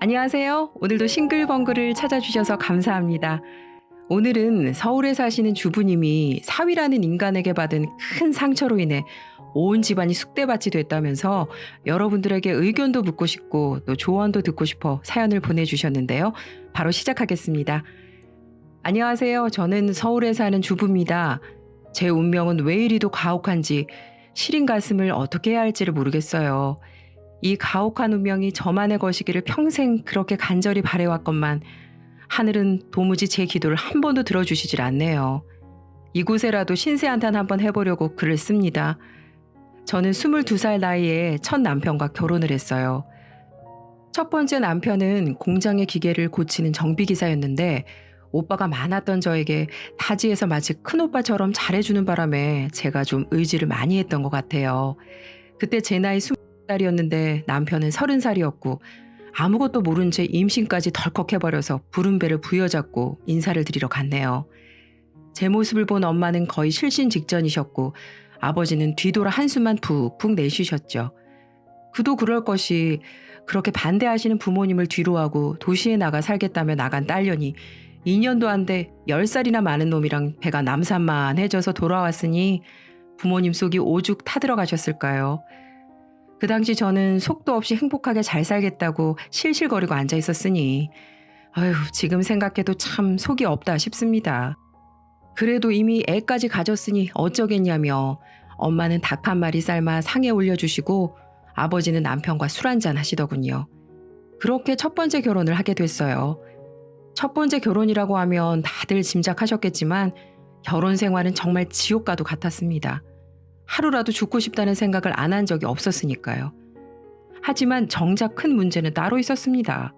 안녕하세요. 오늘도 싱글벙글을 찾아주셔서 감사합니다. 오늘은 서울에 사시는 주부님이 사위라는 인간에게 받은 큰 상처로 인해 온 집안이 쑥대밭이 됐다면서 여러분들에게 의견도 묻고 싶고 또 조언도 듣고 싶어 사연을 보내주셨는데요. 바로 시작하겠습니다. 안녕하세요. 저는 서울에 사는 주부입니다. 제 운명은 왜 이리도 가혹한지 시린 가슴을 어떻게 해야 할지를 모르겠어요. 이 가혹한 운명이 저만의 것이기를 평생 그렇게 간절히 바래왔건만 하늘은 도무지 제 기도를 한 번도 들어주시질 않네요. 이곳에라도 신세한탄 한번 해보려고 글을 씁니다. 저는 22살 나이에 첫 남편과 결혼을 했어요. 첫 번째 남편은 공장의 기계를 고치는 정비기사였는데 오빠가 많았던 저에게 타지에서 마치 큰오빠처럼 잘해주는 바람에 제가 좀 의지를 많이 했던 것 같아요. 그때 제 나이 20살이었는데 남편은 30살이었고 아무것도 모른 채 임신까지 덜컥 해버려서 부른 배를 부여잡고 인사를 드리러 갔네요. 제 모습을 본 엄마는 거의 실신 직전이셨고 아버지는 뒤돌아 한숨만 푹푹 내쉬셨죠. 그도 그럴 것이 그렇게 반대하시는 부모님을 뒤로하고 도시에 나가 살겠다며 나간 딸년이 2년도 안 돼 10살이나 많은 놈이랑 배가 남산만해져서 돌아왔으니 부모님 속이 오죽 타들어가셨을까요? 그 당시 저는 속도 없이 행복하게 잘 살겠다고 실실거리고 앉아 있었으니 아휴 지금 생각해도 참 속이 없다 싶습니다. 그래도 이미 애까지 가졌으니 어쩌겠냐며 엄마는 닭 한 마리 삶아 상에 올려주시고 아버지는 남편과 술 한잔 하시더군요. 그렇게 첫 번째 결혼을 하게 됐어요. 첫 번째 결혼이라고 하면 다들 짐작하셨겠지만 결혼 생활은 정말 지옥과도 같았습니다. 하루라도 죽고 싶다는 생각을 안 한 적이 없었으니까요. 하지만 정작 큰 문제는 따로 있었습니다.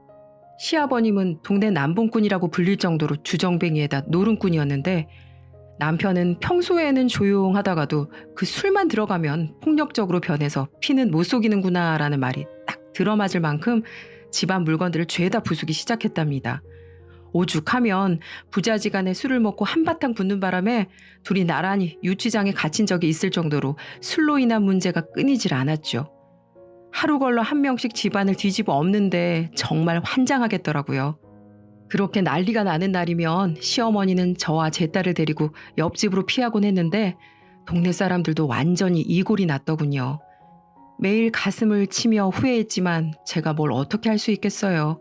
시아버님은 동네 남봉꾼이라고 불릴 정도로 주정뱅이에다 노름꾼이었는데 남편은 평소에는 조용하다가도 그 술만 들어가면 폭력적으로 변해서 피는 못 속이는구나 라는 말이 딱 들어맞을 만큼 집안 물건들을 죄다 부수기 시작했답니다. 오죽하면 부자지간에 술을 먹고 한바탕 붙는 바람에 둘이 나란히 유치장에 갇힌 적이 있을 정도로 술로 인한 문제가 끊이질 않았죠. 하루 걸러 한 명씩 집안을 뒤집어 엎는데 정말 환장하겠더라고요. 그렇게 난리가 나는 날이면 시어머니는 저와 제 딸을 데리고 옆집으로 피하곤 했는데 동네 사람들도 완전히 이골이 났더군요. 매일 가슴을 치며 후회했지만 제가 뭘 어떻게 할 수 있겠어요.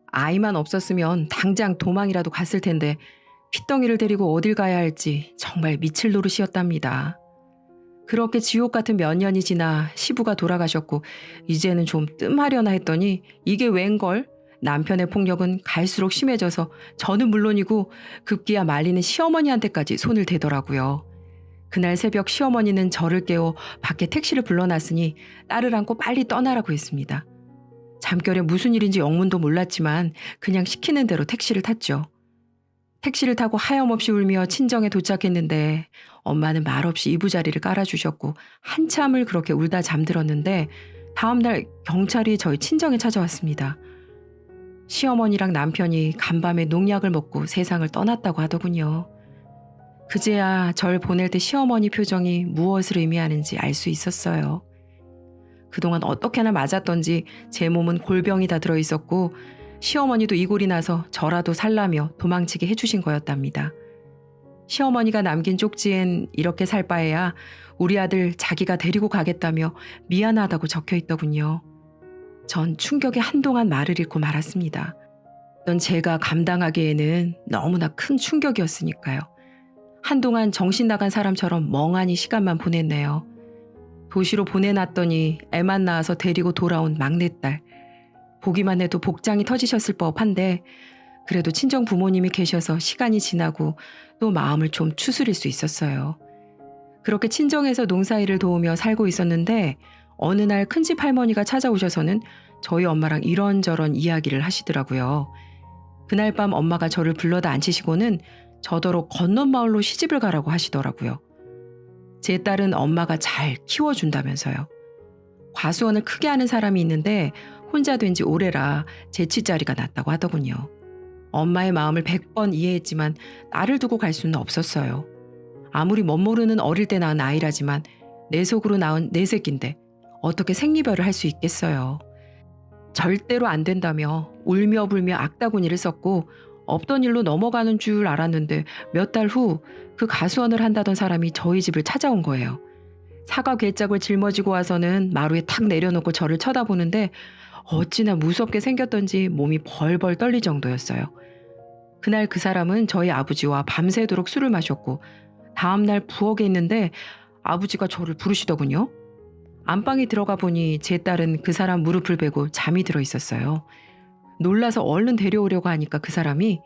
아이만 없었으면 당장 도망이라도 갔을 텐데 핏덩이를 데리고 어딜 가야 할지 정말 미칠 노릇이었답니다. 그렇게 지옥 같은 몇 년이 지나 시부가 돌아가셨고 이제는 좀 뜸하려나 했더니 이게 웬걸? 남편의 폭력은 갈수록 심해져서 저는 물론이고 급기야 말리는 시어머니한테까지 손을 대더라고요. 그날 새벽 시어머니는 저를 깨워 밖에 택시를 불러놨으니 딸을 안고 빨리 떠나라고 했습니다. 잠결에 무슨 일인지 영문도 몰랐지만 그냥 시키는 대로 택시를 탔죠. 택시를 타고 하염없이 울며 친정에 도착했는데 엄마는 말없이 이부자리를 깔아주셨고 한참을 그렇게 울다 잠들었는데 다음날 경찰이 저희 친정에 찾아왔습니다. 시어머니랑 남편이 간밤에 농약을 먹고 세상을 떠났다고 하더군요. 그제야 절 보낼 때 시어머니 표정이 무엇을 의미하는지 알 수 있었어요. 그동안 어떻게나 맞았던지 제 몸은 골병이 다 들어있었고 시어머니도 이골이 나서 저라도 살라며 도망치게 해주신 거였답니다. 시어머니가 남긴 쪽지엔 이렇게 살 바에야 우리 아들 자기가 데리고 가겠다며 미안하다고 적혀있더군요. 전 충격에 한동안 말을 잃고 말았습니다. 넌 제가 감당하기에는 너무나 큰 충격이었으니까요. 한동안 정신 나간 사람처럼 멍하니 시간만 보냈네요. 도시로 보내놨더니 애만 낳아서 데리고 돌아온 막내딸. 보기만 해도 복장이 터지셨을 법한데 그래도 친정 부모님이 계셔서 시간이 지나고 또 마음을 좀 추스릴 수 있었어요. 그렇게 친정에서 농사일을 도우며 살고 있었는데 어느 날 큰집 할머니가 찾아오셔서는 저희 엄마랑 이런저런 이야기를 하시더라고요. 그날 밤 엄마가 저를 불러다 앉히시고는 저더러 건넌 마을로 시집을 가라고 하시더라고요. 제 딸은 엄마가 잘 키워준다면서요. 과수원을 크게 하는 사람이 있는데 혼자 된 지 오래라 재치자리가 났다고 하더군요. 엄마의 마음을 100번 이해했지만 딸을 두고 갈 수는 없었어요. 아무리 멋모르는 어릴 때 낳은 아이라지만 내 속으로 낳은 내 새끼인데 어떻게 생리별을 할 수 있겠어요. 절대로 안 된다며 울며 불며 악다구니를 썼고 없던 일로 넘어가는 줄 알았는데 몇 달 후 그 가수원을 한다던 사람이 저희 집을 찾아온 거예요. 사과 괴짝을 짊어지고 와서는 마루에 탁 내려놓고 저를 쳐다보는데 어찌나 무섭게 생겼던지 몸이 벌벌 떨릴 정도였어요. 그날 그 사람은 저희 아버지와 밤새도록 술을 마셨고 다음날 부엌에 있는데 아버지가 저를 부르시더군요. 안방에 들어가 보니 제 딸은 그 사람 무릎을 베고 잠이 들어 있었어요. 놀라서 얼른 데려오려고 하니까 그 사람이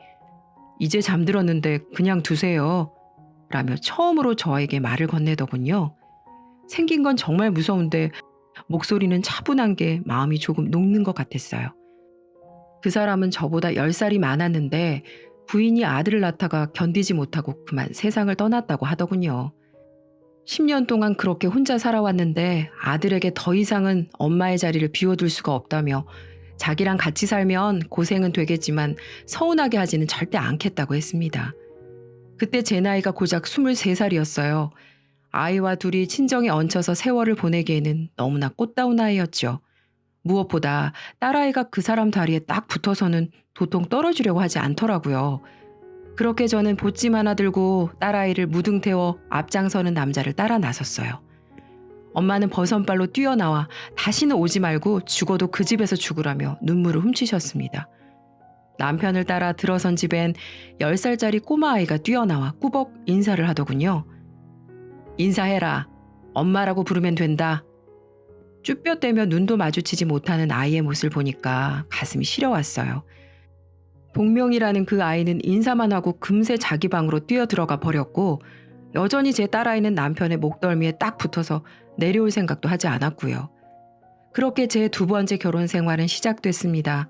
"이제 잠들었는데 그냥 두세요." 라며 처음으로 저에게 말을 건네더군요. 생긴 건 정말 무서운데 목소리는 차분한 게 마음이 조금 녹는 것 같았어요. 그 사람은 저보다 10살이 많았는데 부인이 아들을 낳다가 견디지 못하고 그만 세상을 떠났다고 하더군요. 10년 동안 그렇게 혼자 살아왔는데 아들에게 더 이상은 엄마의 자리를 비워둘 수가 없다며 자기랑 같이 살면 고생은 되겠지만 서운하게 하지는 절대 않겠다고 했습니다. 그때 제 나이가 고작 23살이었어요. 아이와 둘이 친정에 얹혀서 세월을 보내기에는 너무나 꽃다운 나이였죠. 무엇보다 딸아이가 그 사람 다리에 딱 붙어서는 도통 떨어지려고 하지 않더라고요. 그렇게 저는 보찜 하나 들고 딸아이를 무등 태워 앞장서는 남자를 따라 나섰어요. 엄마는 버선발로 뛰어나와 다시는 오지 말고 죽어도 그 집에서 죽으라며 눈물을 훔치셨습니다. 남편을 따라 들어선 집엔 10살짜리 꼬마아이가 뛰어나와 꾸벅 인사를 하더군요. "인사해라. 엄마라고 부르면 된다." 쭈뼛대며 눈도 마주치지 못하는 아이의 모습을 보니까 가슴이 시려왔어요. 동명이라는 그 아이는 인사만 하고 금세 자기 방으로 뛰어들어가 버렸고 여전히 제 딸아이는 남편의 목덜미에 딱 붙어서 내려올 생각도 하지 않았고요. 그렇게 제 두 번째 결혼 생활은 시작됐습니다.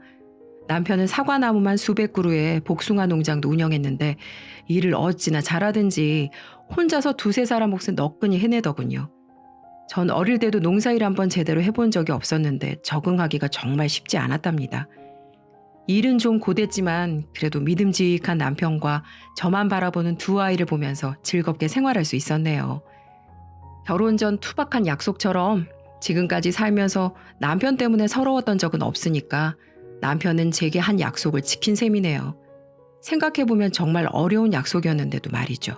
남편은 사과나무만 수백 그루의 복숭아 농장도 운영했는데 일을 어찌나 잘하든지 혼자서 두세 사람 몫을 너끈히 해내더군요. 전 어릴 때도 농사일 한번 제대로 해본 적이 없었는데 적응하기가 정말 쉽지 않았답니다. 일은 좀 고됐지만 그래도 믿음직한 남편과 저만 바라보는 두 아이를 보면서 즐겁게 생활할 수 있었네요. 결혼 전 투박한 약속처럼 지금까지 살면서 남편 때문에 서러웠던 적은 없으니까 남편은 제게 한 약속을 지킨 셈이네요. 생각해보면 정말 어려운 약속이었는데도 말이죠.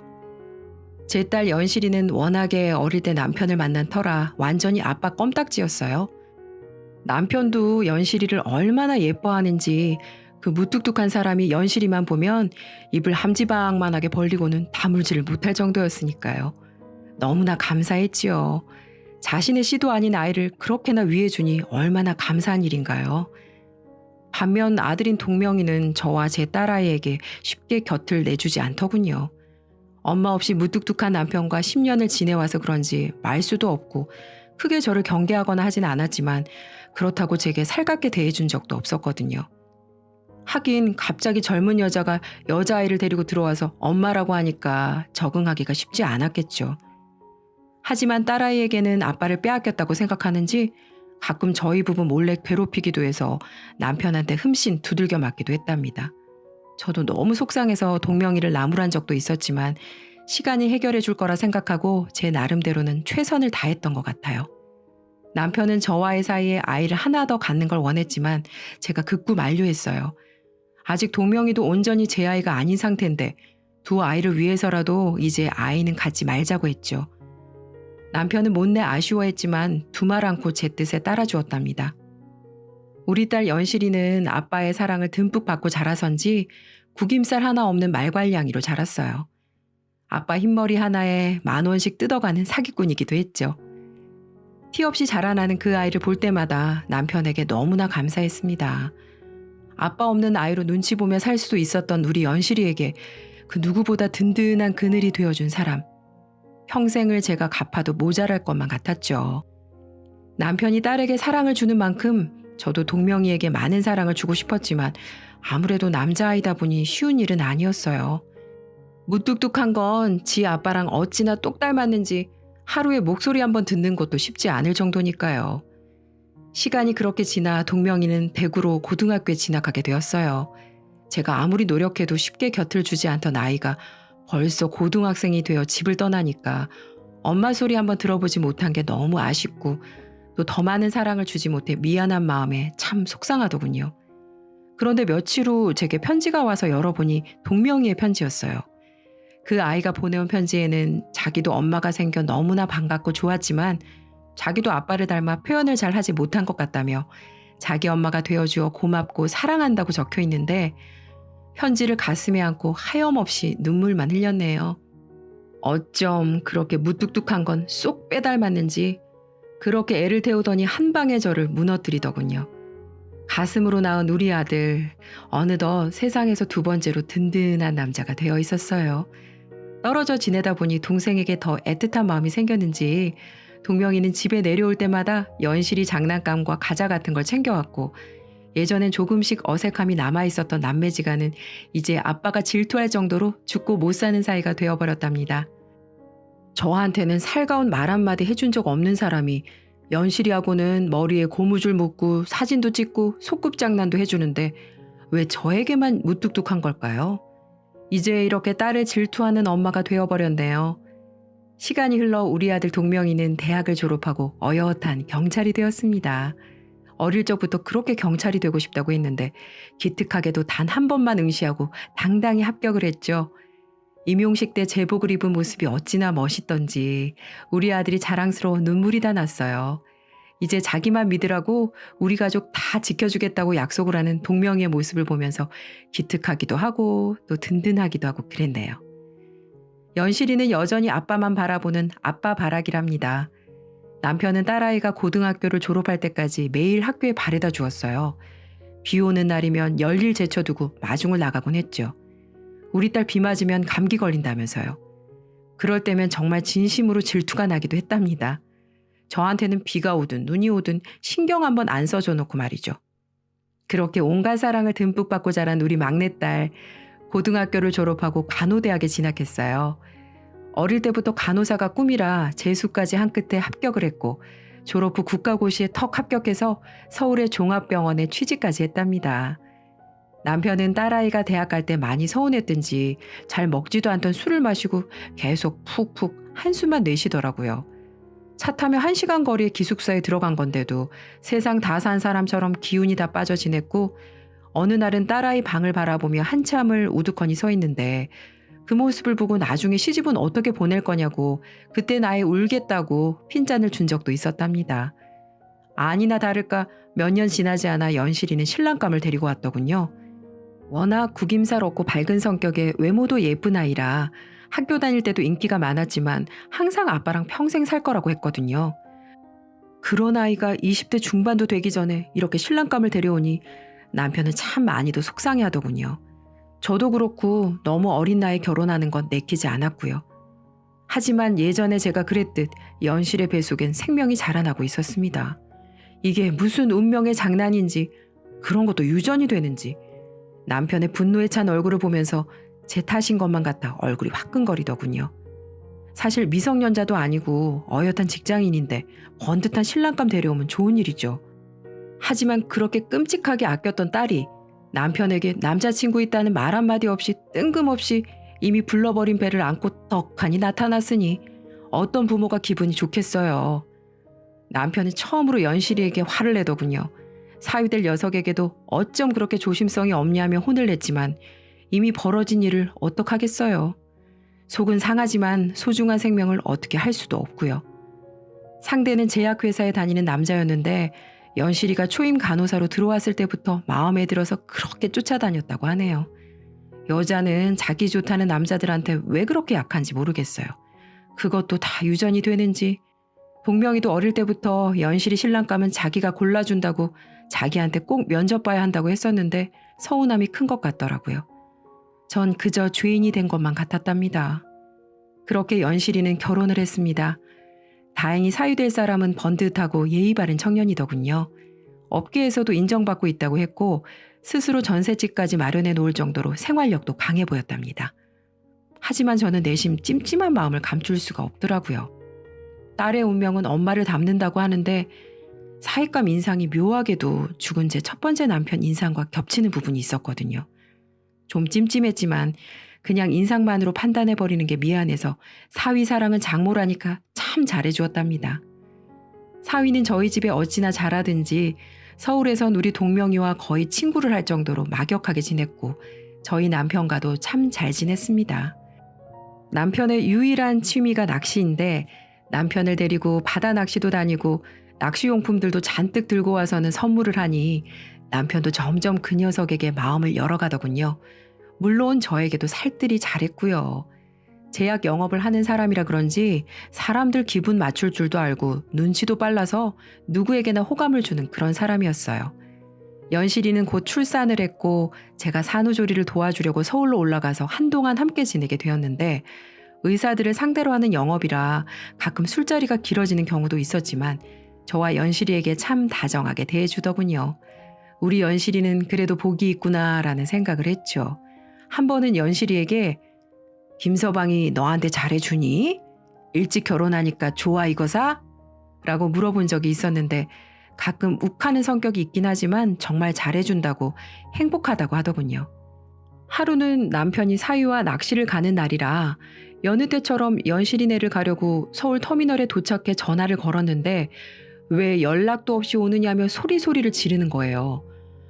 제 딸 연실이는 워낙에 어릴 때 남편을 만난 터라 완전히 아빠 껌딱지였어요. 남편도 연실이를 얼마나 예뻐하는지 그 무뚝뚝한 사람이 연실이만 보면 입을 함지박만하게 벌리고는 다물지를 못할 정도였으니까요. 너무나 감사했지요. 자신의 씨도 아닌 아이를 그렇게나 위해주니 얼마나 감사한 일인가요. 반면 아들인 동명이는 저와 제 딸아이에게 쉽게 곁을 내주지 않더군요. 엄마 없이 무뚝뚝한 남편과 10년을 지내와서 그런지 말수도 없고 크게 저를 경계하거나 하진 않았지만 그렇다고 제게 살갑게 대해준 적도 없었거든요. 하긴 갑자기 젊은 여자가 여자아이를 데리고 들어와서 엄마라고 하니까 적응하기가 쉽지 않았겠죠. 하지만 딸아이에게는 아빠를 빼앗겼다고 생각하는지 가끔 저희 부부 몰래 괴롭히기도 해서 남편한테 흠씬 두들겨 맞기도 했답니다. 저도 너무 속상해서 동명이를 나무란 적도 있었지만 시간이 해결해 줄 거라 생각하고 제 나름대로는 최선을 다했던 것 같아요. 남편은 저와의 사이에 아이를 하나 더 갖는 걸 원했지만 제가 극구 만류했어요. 아직 동명이도 온전히 제 아이가 아닌 상태인데 두 아이를 위해서라도 이제 아이는 갖지 말자고 했죠. 남편은 못내 아쉬워했지만 두말 않고 제 뜻에 따라주었답니다. 우리 딸 연실이는 아빠의 사랑을 듬뿍 받고 자라선지 구김살 하나 없는 말괄량이로 자랐어요. 아빠 흰머리 하나에 10,000원씩 뜯어가는 사기꾼이기도 했죠. 티 없이 자라나는 그 아이를 볼 때마다 남편에게 너무나 감사했습니다. 아빠 없는 아이로 눈치 보며 살 수도 있었던 우리 연실이에게 그 누구보다 든든한 그늘이 되어준 사람. 평생을 제가 갚아도 모자랄 것만 같았죠. 남편이 딸에게 사랑을 주는 만큼 저도 동명이에게 많은 사랑을 주고 싶었지만 아무래도 남자아이다 보니 쉬운 일은 아니었어요. 무뚝뚝한 건 지 아빠랑 어찌나 똑 닮았는지 하루에 목소리 한번 듣는 것도 쉽지 않을 정도니까요. 시간이 그렇게 지나 동명이는 대구로 고등학교에 진학하게 되었어요. 제가 아무리 노력해도 쉽게 곁을 주지 않던 아이가 벌써 고등학생이 되어 집을 떠나니까 엄마 소리 한번 들어보지 못한 게 너무 아쉽고 또 더 많은 사랑을 주지 못해 미안한 마음에 참 속상하더군요. 그런데 며칠 후 제게 편지가 와서 열어보니 동명이의 편지였어요. 그 아이가 보내온 편지에는 자기도 엄마가 생겨 너무나 반갑고 좋았지만 자기도 아빠를 닮아 표현을 잘 하지 못한 것 같다며 자기 엄마가 되어주어 고맙고 사랑한다고 적혀 있는데 편지를 가슴에 안고 하염없이 눈물만 흘렸네요. 어쩜 그렇게 무뚝뚝한 건 쏙 빼닮았는지 그렇게 애를 태우더니 한 방에 저를 무너뜨리더군요. 가슴으로 낳은 우리 아들, 어느덧 세상에서 두 번째로 든든한 남자가 되어 있었어요. 떨어져 지내다 보니 동생에게 더 애틋한 마음이 생겼는지 동명이는 집에 내려올 때마다 연실이 장난감과 과자 같은 걸 챙겨왔고 예전엔 조금씩 어색함이 남아있었던 남매지간은 이제 아빠가 질투할 정도로 죽고 못 사는 사이가 되어버렸답니다. 저한테는 살가운 말 한마디 해준 적 없는 사람이 연실이하고는 머리에 고무줄 묶고 사진도 찍고 소꿉장난도 해주는데 왜 저에게만 무뚝뚝한 걸까요? 이제 이렇게 딸을 질투하는 엄마가 되어버렸네요. 시간이 흘러 우리 아들 동명이는 대학을 졸업하고 어엿한 경찰이 되었습니다. 어릴 적부터 그렇게 경찰이 되고 싶다고 했는데 기특하게도 단 한 번만 응시하고 당당히 합격을 했죠. 임용식 때 제복을 입은 모습이 어찌나 멋있던지 우리 아들이 자랑스러워 눈물이 다 났어요. 이제 자기만 믿으라고 우리 가족 다 지켜주겠다고 약속을 하는 동명이의 모습을 보면서 기특하기도 하고 또 든든하기도 하고 그랬네요. 연실이는 여전히 아빠만 바라보는 아빠 바라기랍니다. 남편은 딸아이가 고등학교를 졸업할 때까지 매일 학교에 바래다 주었어요. 비 오는 날이면 열일 제쳐두고 마중을 나가곤 했죠. 우리 딸 비 맞으면 감기 걸린다면서요. 그럴 때면 정말 진심으로 질투가 나기도 했답니다. 저한테는 비가 오든 눈이 오든 신경 한번 안 써줘 놓고 말이죠. 그렇게 온갖 사랑을 듬뿍 받고 자란 우리 막내딸, 고등학교를 졸업하고 간호대학에 진학했어요. 어릴 때부터 간호사가 꿈이라 재수까지 한 끝에 합격을 했고 졸업 후 국가고시에 턱 합격해서 서울의 종합병원에 취직까지 했답니다. 남편은 딸아이가 대학 갈 때 많이 서운했든지 잘 먹지도 않던 술을 마시고 계속 푹푹 한숨만 내쉬더라고요. 차 타며 1시간 거리의 기숙사에 들어간 건데도 세상 다 산 사람처럼 기운이 다 빠져 지냈고 어느 날은 딸아이 방을 바라보며 한참을 우두커니 서 있는데 그 모습을 보고 나중에 시집은 어떻게 보낼 거냐고 그때 나에 울겠다고 핀잔을 준 적도 있었답니다. 아니나 다를까 몇 년 지나지 않아 연실이는 신랑감을 데리고 왔더군요. 워낙 구김살없고 밝은 성격에 외모도 예쁜 아이라 학교 다닐 때도 인기가 많았지만 항상 아빠랑 평생 살 거라고 했거든요. 그런 아이가 20대 중반도 되기 전에 이렇게 신랑감을 데려오니 남편은 참 많이도 속상해하더군요. 저도 그렇고 너무 어린 나이에 결혼하는 건 내키지 않았고요. 하지만 예전에 제가 그랬듯 연실의 뱃속엔 생명이 자라나고 있었습니다. 이게 무슨 운명의 장난인지 그런 것도 유전이 되는지 남편의 분노에 찬 얼굴을 보면서 제 탓인 것만 같아 얼굴이 화끈거리더군요. 사실 미성년자도 아니고 어엿한 직장인인데 번듯한 신랑감 데려오면 좋은 일이죠. 하지만 그렇게 끔찍하게 아꼈던 딸이 남편에게 남자친구 있다는 말 한마디 없이 뜬금없이 이미 불러버린 배를 안고 떡하니 나타났으니 어떤 부모가 기분이 좋겠어요. 남편은 처음으로 연실이에게 화를 내더군요. 사위될 녀석에게도 어쩜 그렇게 조심성이 없냐며 혼을 냈지만 이미 벌어진 일을 어떡하겠어요. 속은 상하지만 소중한 생명을 어떻게 할 수도 없고요. 상대는 제약회사에 다니는 남자였는데 연실이가 초임 간호사로 들어왔을 때부터 마음에 들어서 그렇게 쫓아다녔다고 하네요. 여자는 자기 좋다는 남자들한테 왜 그렇게 약한지 모르겠어요. 그것도 다 유전이 되는지. 동명이도 어릴 때부터 연실이 신랑감은 자기가 골라준다고 자기한테 꼭 면접 봐야 한다고 했었는데 서운함이 큰 것 같더라고요. 전 그저 죄인이 된 것만 같았답니다. 그렇게 연실이는 결혼을 했습니다. 다행히 사유될 사람은 번듯하고 예의 바른 청년이더군요. 업계에서도 인정받고 있다고 했고 스스로 전셋집까지 마련해 놓을 정도로 생활력도 강해 보였답니다. 하지만 저는 내심 찜찜한 마음을 감출 수가 없더라고요. 딸의 운명은 엄마를 닮는다고 하는데 사윗감 인상이 묘하게도 죽은 제 첫 번째 남편 인상과 겹치는 부분이 있었거든요. 좀 찜찜했지만 그냥 인상만으로 판단해버리는 게 미안해서 사위 사랑은 장모라니까 참 잘해주었답니다. 사위는 저희 집에 어찌나 잘하든지 서울에선 우리 동명이와 거의 친구를 할 정도로 막역하게 지냈고 저희 남편과도 참 잘 지냈습니다. 남편의 유일한 취미가 낚시인데 남편을 데리고 바다 낚시도 다니고 낚시용품들도 잔뜩 들고 와서는 선물을 하니 남편도 점점 그 녀석에게 마음을 열어가더군요. 물론 저에게도 살뜰히 잘했고요. 제약 영업을 하는 사람이라 그런지 사람들 기분 맞출 줄도 알고 눈치도 빨라서 누구에게나 호감을 주는 그런 사람이었어요. 연실이는 곧 출산을 했고 제가 산후조리를 도와주려고 서울로 올라가서 한동안 함께 지내게 되었는데 의사들을 상대로 하는 영업이라 가끔 술자리가 길어지는 경우도 있었지만 저와 연실이에게 참 다정하게 대해주더군요. 우리 연실이는 그래도 복이 있구나라는 생각을 했죠. 한 번은 연실이에게 김서방이 너한테 잘해주니? 일찍 결혼하니까 좋아 이거사? 라고 물어본 적이 있었는데 가끔 욱하는 성격이 있긴 하지만 정말 잘해준다고 행복하다고 하더군요. 하루는 남편이 사위와 낚시를 가는 날이라 여느 때처럼 연실이네를 가려고 서울 터미널에 도착해 전화를 걸었는데 왜 연락도 없이 오느냐며 소리를 지르는 거예요.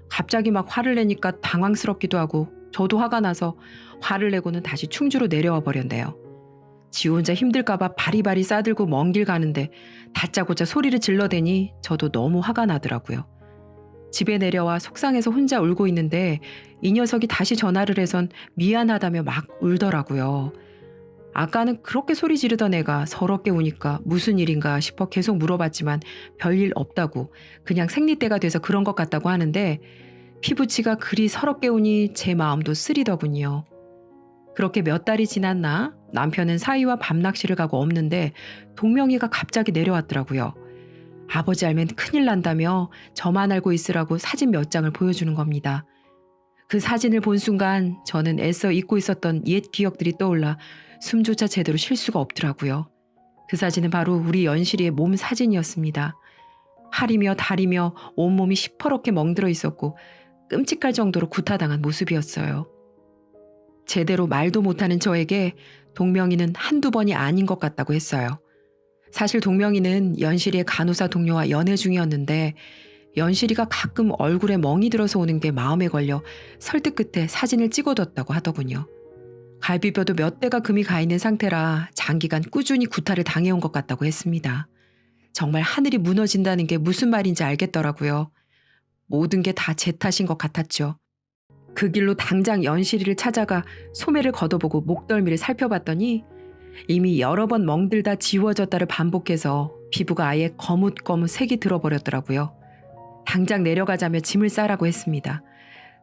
갑자기 막 화를 내니까 당황스럽기도 하고 저도 화가 나서 화를 내고는 다시 충주로 내려와 버렸네요. 지 혼자 힘들까봐 바리바리 싸들고 먼 길 가는데 다짜고짜 소리를 질러대니 저도 너무 화가 나더라고요. 집에 내려와 속상해서 혼자 울고 있는데 이 녀석이 다시 전화를 해선 미안하다며 막 울더라고요. 아까는 그렇게 소리 지르던 애가 서럽게 우니까 무슨 일인가 싶어 계속 물어봤지만 별일 없다고 그냥 생리대가 돼서 그런 것 같다고 하는데 피부치가 그리 서럽게 우니 제 마음도 쓰리더군요. 그렇게 몇 달이 지났나 남편은 사위와 밤낚시를 가고 없는데 동명이가 갑자기 내려왔더라고요. 아버지 알면 큰일 난다며 저만 알고 있으라고 사진 몇 장을 보여주는 겁니다. 그 사진을 본 순간 저는 애써 잊고 있었던 옛 기억들이 떠올라 숨조차 제대로 쉴 수가 없더라고요. 그 사진은 바로 우리 연실이의 몸 사진이었습니다. 팔이며 다리며 온몸이 시퍼렇게 멍들어 있었고 끔찍할 정도로 구타당한 모습이었어요. 제대로 말도 못하는 저에게 동명이는 한두 번이 아닌 것 같다고 했어요. 사실 동명이는 연실이의 간호사 동료와 연애 중이었는데 연실이가 가끔 얼굴에 멍이 들어서 오는 게 마음에 걸려 설득 끝에 사진을 찍어뒀다고 하더군요. 갈비뼈도 몇 대가 금이 가 있는 상태라 장기간 꾸준히 구타를 당해온 것 같다고 했습니다. 정말 하늘이 무너진다는 게 무슨 말인지 알겠더라고요. 모든 게 다 제 탓인 것 같았죠. 그 길로 당장 연실이를 찾아가 소매를 걷어보고 목덜미를 살펴봤더니 이미 여러 번 멍들다 지워졌다를 반복해서 피부가 아예 거뭇거뭇 색이 들어버렸더라고요. 당장 내려가자며 짐을 싸라고 했습니다.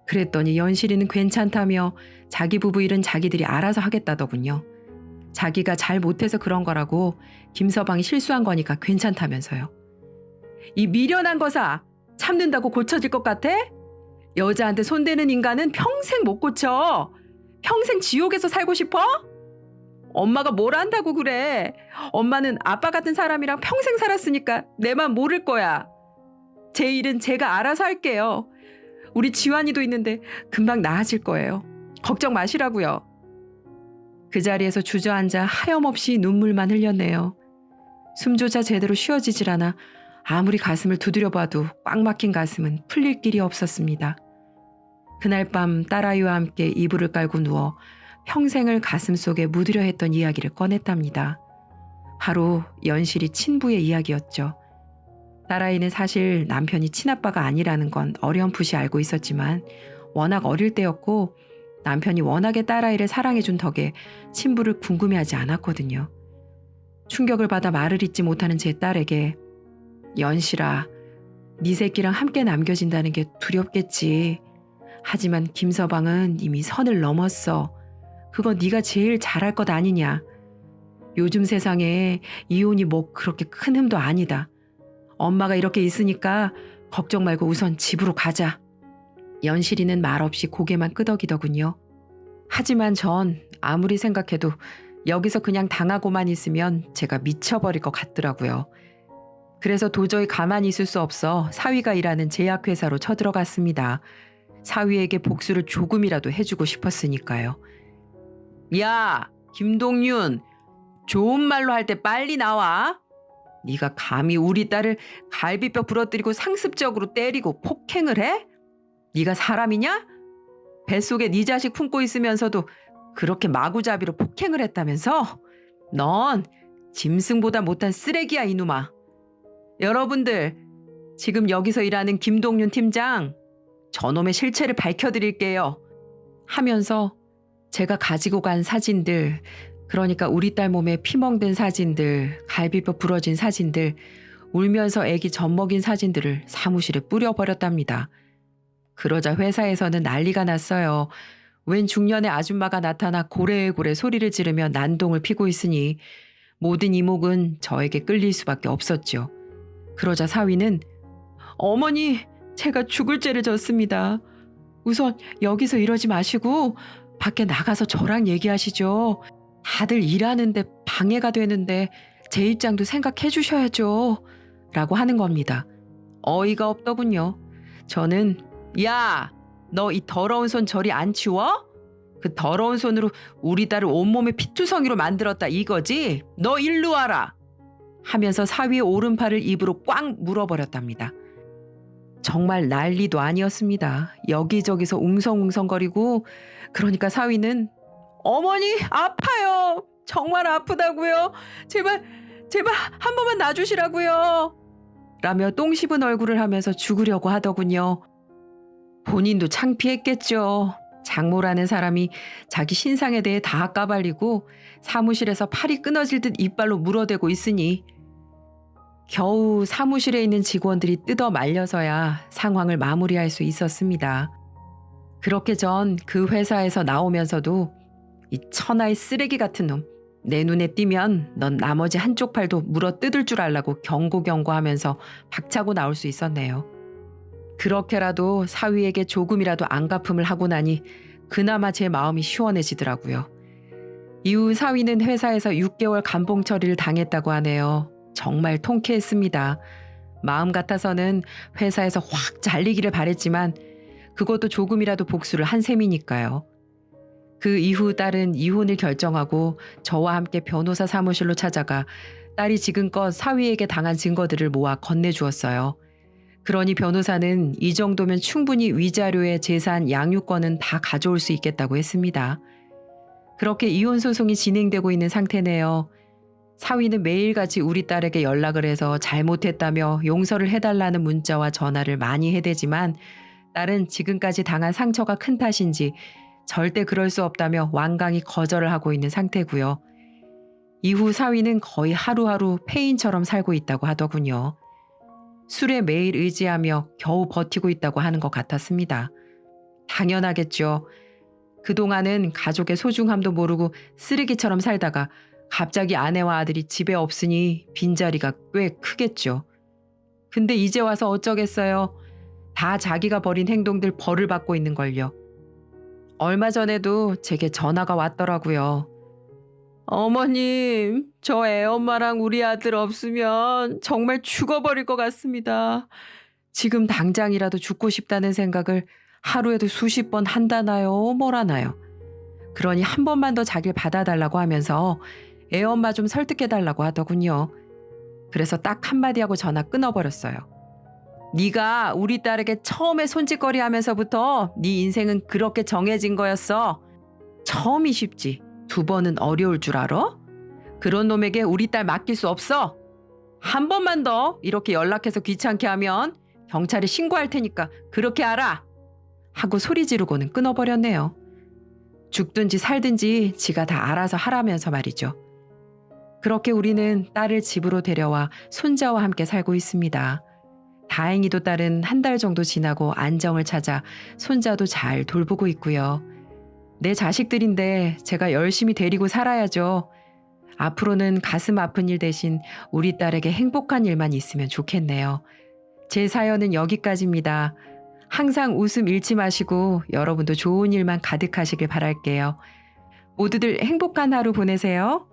그랬더니 연실이는 괜찮다며 자기 부부 일은 자기들이 알아서 하겠다더군요. 자기가 잘 못해서 그런 거라고 김서방이 실수한 거니까 괜찮다면서요. 이 미련한 거사 참는다고 고쳐질 것 같아? 여자한테 손대는 인간은 평생 못 고쳐. 평생 지옥에서 살고 싶어? 엄마가 뭘 안다고 그래. 엄마는 아빠 같은 사람이랑 평생 살았으니까 내 맘 모를 거야. 제 일은 제가 알아서 할게요. 우리 지환이도 있는데 금방 나아질 거예요. 걱정 마시라고요. 그 자리에서 주저앉아 하염없이 눈물만 흘렸네요. 숨조차 제대로 쉬어지질 않아 아무리 가슴을 두드려봐도 꽉 막힌 가슴은 풀릴 길이 없었습니다. 그날 밤 딸아이와 함께 이불을 깔고 누워 평생을 가슴속에 묻으려 했던 이야기를 꺼냈답니다. 바로 연실이 친부의 이야기였죠. 딸아이는 사실 남편이 친아빠가 아니라는 건 어렴풋이 알고 있었지만 워낙 어릴 때였고 남편이 워낙에 딸아이를 사랑해준 덕에 친부를 궁금해하지 않았거든요. 충격을 받아 말을 잇지 못하는 제 딸에게 연실아, 네 새끼랑 함께 남겨진다는 게 두렵겠지. 하지만 김서방은 이미 선을 넘었어. 그거 네가 제일 잘할 것 아니냐. 요즘 세상에 이혼이 뭐 그렇게 큰 흠도 아니다. 엄마가 이렇게 있으니까 걱정 말고 우선 집으로 가자. 연실이는 말없이 고개만 끄덕이더군요. 하지만 전 아무리 생각해도 여기서 그냥 당하고만 있으면 제가 미쳐버릴 것 같더라고요. 그래서 도저히 가만히 있을 수 없어 사위가 일하는 제약회사로 쳐들어갔습니다. 사위에게 복수를 조금이라도 해주고 싶었으니까요. 야, 김동윤, 좋은 말로 할 때 빨리 나와. 네가 감히 우리 딸을 갈비뼈 부러뜨리고 상습적으로 때리고 폭행을 해? 네가 사람이냐? 뱃속에 네 자식 품고 있으면서도 그렇게 마구잡이로 폭행을 했다면서? 넌 짐승보다 못한 쓰레기야, 이놈아. 여러분들, 지금 여기서 일하는 김동윤 팀장, 저놈의 실체를 밝혀드릴게요. 하면서 제가 가지고 간 사진들, 그러니까 우리 딸 몸에 피멍든 사진들, 갈비뼈 부러진 사진들, 울면서 애기 젖먹인 사진들을 사무실에 뿌려버렸답니다. 그러자 회사에서는 난리가 났어요. 웬 중년의 아줌마가 나타나 고래고래 소리를 지르며 난동을 피고 있으니 모든 이목은 저에게 끌릴 수밖에 없었죠. 그러자 사위는 어머니, 제가 죽을 죄를 졌습니다. 우선 여기서 이러지 마시고 밖에 나가서 저랑 얘기하시죠. 다들 일하는데 방해가 되는데 제 입장도 생각해 주셔야죠. 라고 하는 겁니다. 어이가 없더군요. 저는 야, 너 이 더러운 손 저리 안 치워? 그 더러운 손으로 우리 딸을 온몸에 피투성이로 만들었다 이거지? 너 일로 와라. 하면서 사위의 오른팔을 입으로 꽉 물어버렸답니다. 정말 난리도 아니었습니다. 여기저기서 웅성웅성거리고 그러니까 사위는 어머니 아파요. 정말 아프다고요. 제발 한 번만 놔주시라고요. 라며 똥 씹은 얼굴을 하면서 죽으려고 하더군요. 본인도 창피했겠죠. 장모라는 사람이 자기 신상에 대해 다 까발리고 사무실에서 팔이 끊어질 듯 이빨로 물어대고 있으니 겨우 사무실에 있는 직원들이 뜯어 말려서야 상황을 마무리할 수 있었습니다. 그렇게 전 그 회사에서 나오면서도 이 천하의 쓰레기 같은 놈, 내 눈에 띄면 넌 나머지 한쪽 팔도 물어 뜯을 줄 알라고 경고하면서 박차고 나올 수 있었네요. 그렇게라도 사위에게 조금이라도 안갚음을 하고 나니 그나마 제 마음이 시원해지더라고요. 이후 사위는 회사에서 6개월 감봉 처리를 당했다고 하네요. 정말 통쾌했습니다. 마음 같아서는 회사에서 확 잘리기를 바랬지만 그것도 조금이라도 복수를 한 셈이니까요. 그 이후 딸은 이혼을 결정하고 저와 함께 변호사 사무실로 찾아가 딸이 지금껏 사위에게 당한 증거들을 모아 건네주었어요. 그러니 변호사는 이 정도면 충분히 위자료의 재산 양육권은 다 가져올 수 있겠다고 했습니다. 그렇게 이혼 소송이 진행되고 있는 상태네요. 사위는 매일같이 우리 딸에게 연락을 해서 잘못했다며 용서를 해달라는 문자와 전화를 많이 해대지만 딸은 지금까지 당한 상처가 큰 탓인지 절대 그럴 수 없다며 완강히 거절을 하고 있는 상태고요. 이후 사위는 거의 하루하루 폐인처럼 살고 있다고 하더군요. 술에 매일 의지하며 겨우 버티고 있다고 하는 것 같았습니다. 당연하겠죠. 그동안은 가족의 소중함도 모르고 쓰레기처럼 살다가 갑자기 아내와 아들이 집에 없으니 빈자리가 꽤 크겠죠. 근데 이제 와서 어쩌겠어요. 다 자기가 벌인 행동들 벌을 받고 있는걸요. 얼마 전에도 제게 전화가 왔더라고요. 어머님, 저 애엄마랑 우리 아들 없으면 정말 죽어버릴 것 같습니다. 지금 당장이라도 죽고 싶다는 생각을 하루에도 수십 번 한다나요, 뭐라나요. 그러니 한 번만 더 자기를 받아달라고 하면서 애엄마 좀 설득해달라고 하더군요. 그래서 딱 한마디 하고 전화 끊어버렸어요. 네가 우리 딸에게 처음에 손짓거리 하면서부터 네 인생은 그렇게 정해진 거였어. 처음이 쉽지. 두 번은 어려울 줄 알아? 그런 놈에게 우리 딸 맡길 수 없어. 한 번만 더 이렇게 연락해서 귀찮게 하면 경찰에 신고할 테니까 그렇게 알아. 하고 소리 지르고는 끊어버렸네요. 죽든지 살든지 지가 다 알아서 하라면서 말이죠. 그렇게 우리는 딸을 집으로 데려와 손자와 함께 살고 있습니다. 다행히도 딸은 한 달 정도 지나고 안정을 찾아 손자도 잘 돌보고 있고요. 내 자식들인데 제가 열심히 데리고 살아야죠. 앞으로는 가슴 아픈 일 대신 우리 딸에게 행복한 일만 있으면 좋겠네요. 제 사연은 여기까지입니다. 항상 웃음 잃지 마시고 여러분도 좋은 일만 가득하시길 바랄게요. 모두들 행복한 하루 보내세요.